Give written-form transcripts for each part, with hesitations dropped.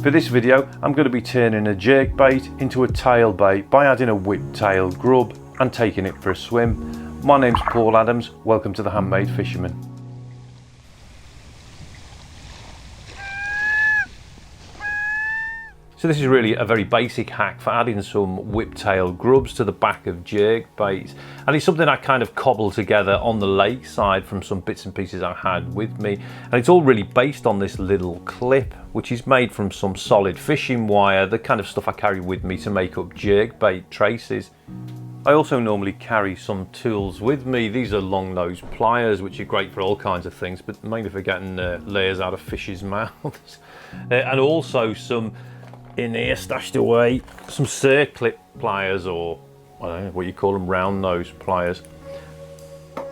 For this video, I'm going to be turning a jerkbait into a tail bait by adding a whiptail grub and taking it for a swim. My name's Paul Adams, welcome to the Handmade Fisherman. So this is really a very basic hack for adding some whiptail grubs to the back of jerkbaits, and it's something I kind of cobbled together on the lakeside from some bits and pieces I had with me, and it's all really based on this little clip which is made from some solid fishing wire, the kind of stuff I carry with me to make up jerkbait traces. I also normally carry some tools with me. These are long nose pliers which are great for all kinds of things, but mainly for getting layers out of fish's mouths, and also some in here stashed away, some circlip pliers, or I don't know what you call them, round nose pliers,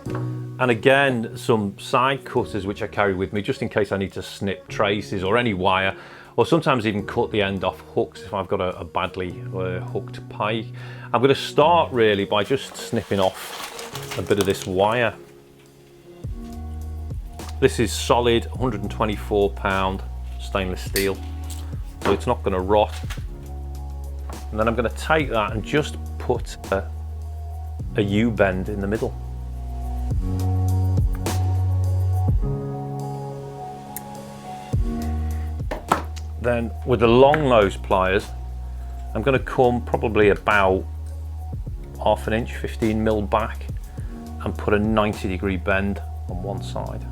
and again some side cutters which I carry with me just in case I need to snip traces or any wire, or sometimes even cut the end off hooks if I've got a badly hooked pike. I'm going to start really by just snipping off a bit of this wire. This is solid 124 pound stainless steel, so it's not going to rot. And then I'm going to take that and just put a U-bend in the middle. Then with the long nose pliers, I'm going to come probably about half an inch, 15 mil back, and put a 90-degree bend on one side.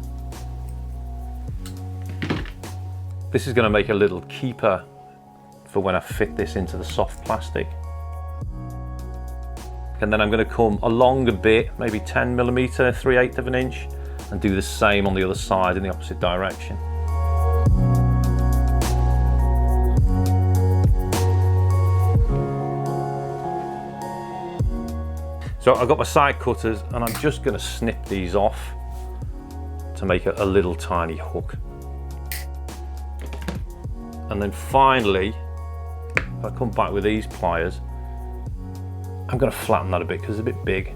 This is going to make a little keeper for when I fit this into the soft plastic. And then I'm going to come along a bit, maybe 10 millimeter, 3/8 of an inch, and do the same on the other side in the opposite direction. So I've got my side cutters and I'm just going to snip these off to make a little tiny hook. And then finally, if I come back with these pliers, I'm going to flatten that a bit because it's a bit big.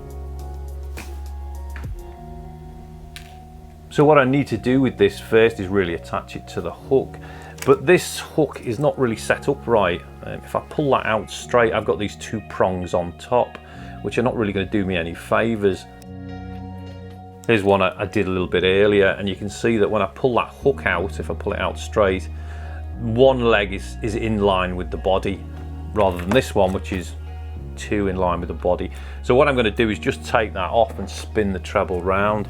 So what I need to do with this first is really attach it to the hook, but this hook is not really set up right. If I pull that out straight, I've got these two prongs on top, which are not really going to do me any favours. Here's one I did a little bit earlier, and you can see that when I pull that hook out, if I pull it out straight, one leg is in line with the body, rather than this one which is two in line with the body. So what I'm going to do is just take that off and spin the treble round.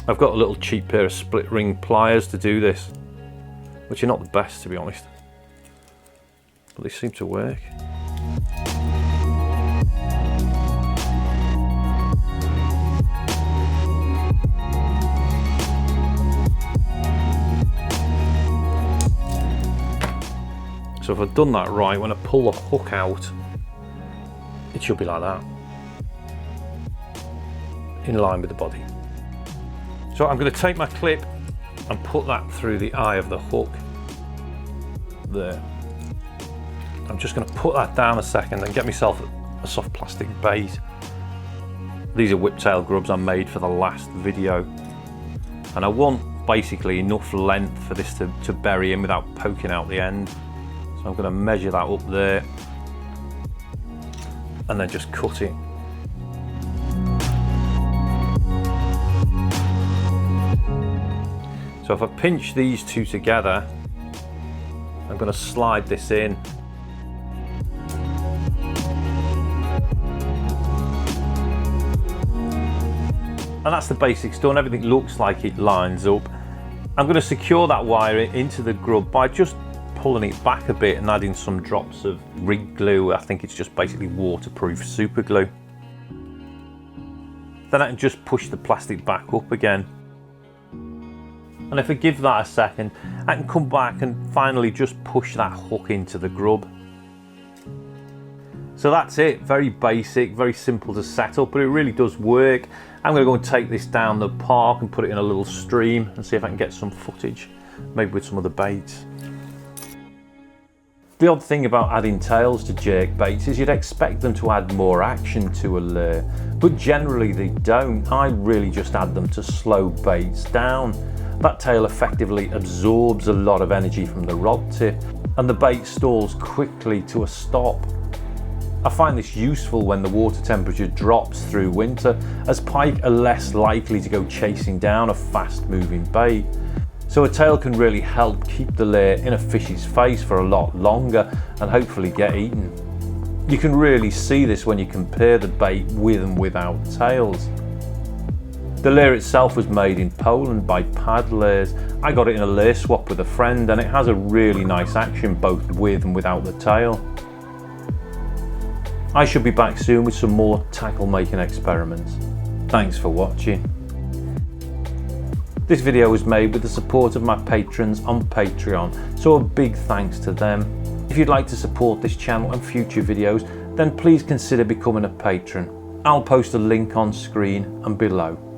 I've got a little cheap pair of split ring pliers to do this, which are not the best to be honest, but they seem to work. So if I've done that right, when I pull the hook out, it should be like that, in line with the body. So I'm going to take my clip and put that through the eye of the hook there. I'm just going to put that down a second and get myself a soft plastic bait. These are whiptail grubs I made for the last video, and I want basically enough length for this to bury in without poking out the end. So I'm going to measure that up there and then just cut it. So if I pinch these two together, I'm going to slide this in. And that's the basics done. Everything looks like it lines up. I'm going to secure that wire into the grub by just pulling it back a bit and adding some drops of rig glue. I think it's just basically waterproof super glue. Then I can just push the plastic back up again. And if I give that a second, I can come back and finally just push that hook into the grub. So that's it, very basic, very simple to set up, but it really does work. I'm going to go and take this down the park and put it in a little stream and see if I can get some footage, maybe with some of the baits. The odd thing about adding tails to jerk baits is you'd expect them to add more action to a lure, but generally they don't. I really just add them to slow baits down. That tail effectively absorbs a lot of energy from the rod tip and the bait stalls quickly to a stop. I find this useful when the water temperature drops through winter, as pike are less likely to go chasing down a fast moving bait. So a tail can really help keep the lure in a fish's face for a lot longer and hopefully get eaten. You can really see this when you compare the bait with and without tails. The lure itself was made in Poland by Pad Lures. I got it in a lure swap with a friend and it has a really nice action both with and without the tail. I should be back soon with some more tackle making experiments. Thanks for watching. This video was made with the support of my patrons on Patreon, so a big thanks to them. If you'd like to support this channel and future videos, then please consider becoming a patron. I'll post a link on screen and below.